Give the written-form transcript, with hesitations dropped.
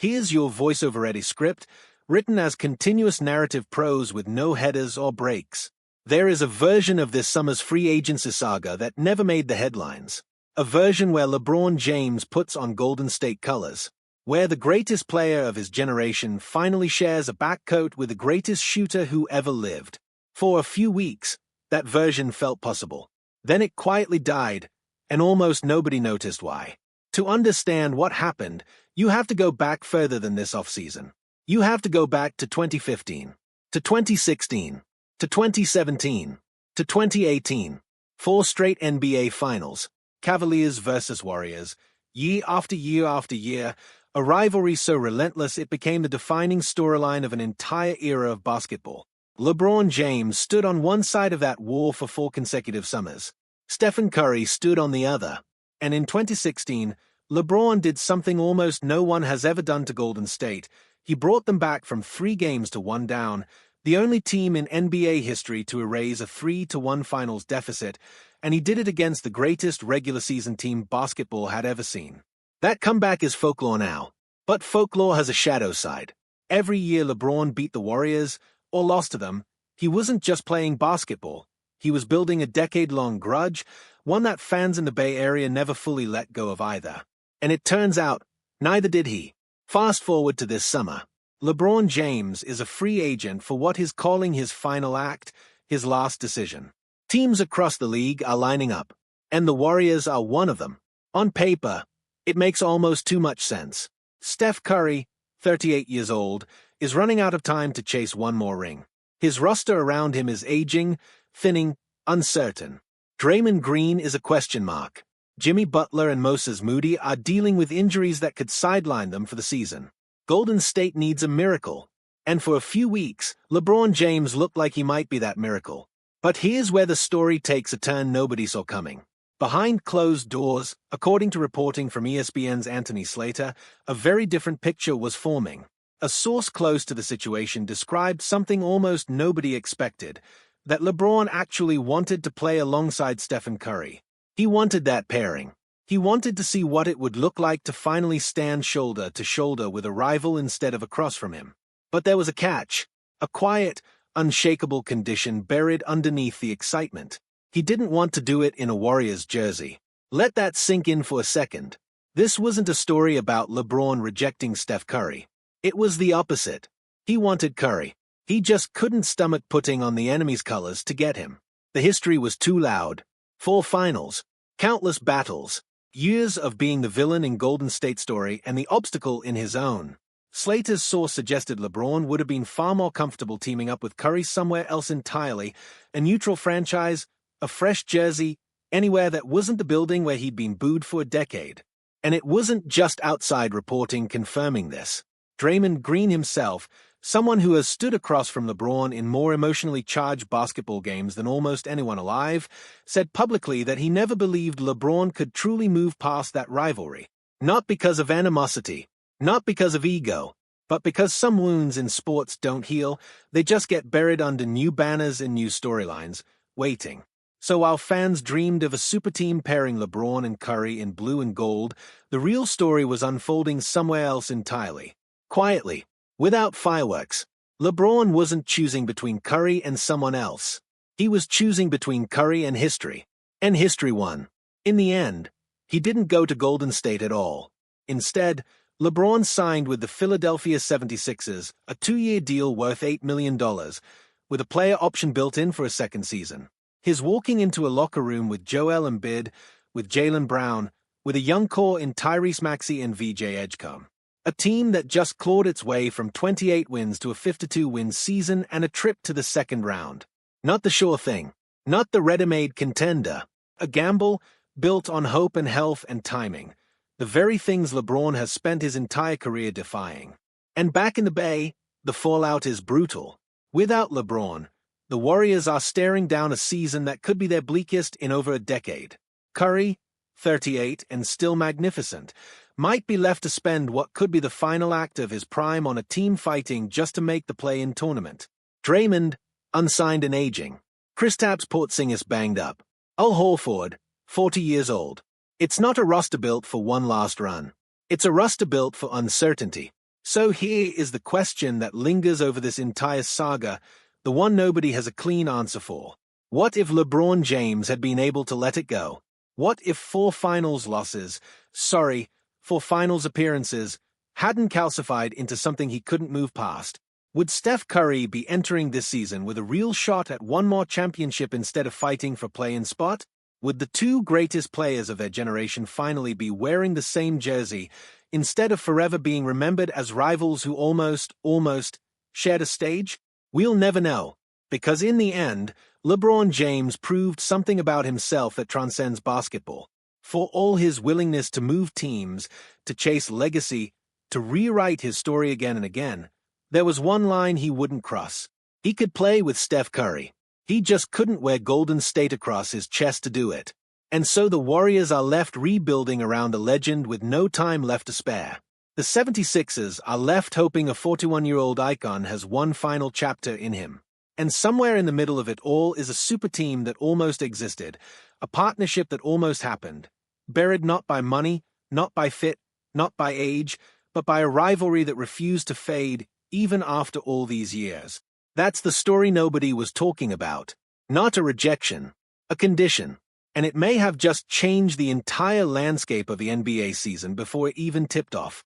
Here's your voiceover-ready script, written as continuous narrative prose with no headers or breaks. There is a version of this summer's free agency saga that never made the headlines. A version where LeBron James puts on Golden State colors. Where the greatest player of his generation finally shares a backcoat with the greatest shooter who ever lived. For a few weeks, that version felt possible. Then it quietly died, and almost nobody noticed why. To understand what happened, you have to go back further than this offseason. You have to go back to 2015, to 2016, to 2017, to 2018. 4 straight NBA Finals, Cavaliers versus Warriors, year after year after year, a rivalry so relentless it became the defining storyline of an entire era of basketball. LeBron James stood on one side of that war for 4 consecutive summers. Stephen Curry stood on the other. And in 2016, LeBron did something almost no one has ever done to Golden State. He brought them back from 3 games to 1 down, the only team in NBA history to erase a 3-1 finals deficit, and he did it against the greatest regular season team basketball had ever seen. That comeback is folklore now, but folklore has a shadow side. Every year LeBron beat the Warriors, or lost to them, he wasn't just playing basketball. He was building a decade-long grudge, one that fans in the Bay Area never fully let go of either. And it turns out, neither did he. Fast forward to this summer. LeBron James is a free agent for what he's calling his final act, his last decision. Teams across the league are lining up, and the Warriors are one of them. On paper, it makes almost too much sense. Steph Curry, 38 years old, is running out of time to chase one more ring. His roster around him is aging, thinning, uncertain. Draymond Green is a question mark. Jimmy Butler and Moses Moody are dealing with injuries that could sideline them for the season. Golden State needs a miracle. And for a few weeks, LeBron James looked like he might be that miracle. But here's where the story takes a turn nobody saw coming. Behind closed doors, according to reporting from ESPN's Anthony Slater, a very different picture was forming. A source close to the situation described something almost nobody expected, that LeBron actually wanted to play alongside Stephen Curry. He wanted that pairing. He wanted to see what it would look like to finally stand shoulder to shoulder with a rival instead of across from him. But there was a catch, a quiet, unshakable condition buried underneath the excitement. He didn't want to do it in a Warriors jersey. Let that sink in for a second. This wasn't a story about LeBron rejecting Steph Curry. It was the opposite. He wanted Curry. He just couldn't stomach putting on the enemy's colors to get him. The history was too loud. 4 finals, countless battles, years of being the villain in Golden State story and the obstacle in his own. Slater's source suggested LeBron would have been far more comfortable teaming up with Curry somewhere else entirely, a neutral franchise, a fresh jersey, anywhere that wasn't the building where he'd been booed for a decade. And it wasn't just outside reporting confirming this. Draymond Green himself, someone who has stood across from LeBron in more emotionally charged basketball games than almost anyone alive, said publicly that he never believed LeBron could truly move past that rivalry. Not because of animosity, not because of ego, but because some wounds in sports don't heal, they just get buried under new banners and new storylines, waiting. So while fans dreamed of a super team pairing LeBron and Curry in blue and gold, the real story was unfolding somewhere else entirely. Quietly, without fireworks, LeBron wasn't choosing between Curry and someone else. He was choosing between Curry and history. And history won. In the end, he didn't go to Golden State at all. Instead, LeBron signed with the Philadelphia 76ers, a 2-year deal worth $8 million, with a player option built in for a second season. His walking into a locker room with Joel Embiid, with Jaylen Brown, with a young core in Tyrese Maxey and VJ Edgecombe. A team that just clawed its way from 28 wins to a 52-win season and a trip to the second round. Not the sure thing. Not the ready-made contender. A gamble built on hope and health and timing. The very things LeBron has spent his entire career defying. And back in the Bay, the fallout is brutal. Without LeBron, the Warriors are staring down a season that could be their bleakest in over a decade. Curry, 38 and still magnificent, might be left to spend what could be the final act of his prime on a team fighting just to make the play-in tournament. Draymond, unsigned and aging. Kristaps Porzingis banged up. Al Horford, 40 years old. It's not a roster built for one last run. It's a roster built for uncertainty. So here is the question that lingers over this entire saga, the one nobody has a clean answer for. What if LeBron James had been able to let it go? What if 4 finals appearances, hadn't calcified into something he couldn't move past? Would Steph Curry be entering this season with a real shot at one more championship instead of fighting for play-in spot? Would the 2 greatest players of their generation finally be wearing the same jersey instead of forever being remembered as rivals who almost shared a stage? We'll never know, because in the end, LeBron James proved something about himself that transcends basketball. For all his willingness to move teams, to chase legacy, to rewrite his story again and again, there was one line he wouldn't cross. He could play with Steph Curry. He just couldn't wear Golden State across his chest to do it. And so the Warriors are left rebuilding around a legend with no time left to spare. The 76ers are left hoping a 41-year-old icon has one final chapter in him. And somewhere in the middle of it all is a super team that almost existed, a partnership that almost happened, buried not by money, not by fit, not by age, but by a rivalry that refused to fade even after all these years. That's the story nobody was talking about. Not a rejection, a condition. And it may have just changed the entire landscape of the NBA season before it even tipped off.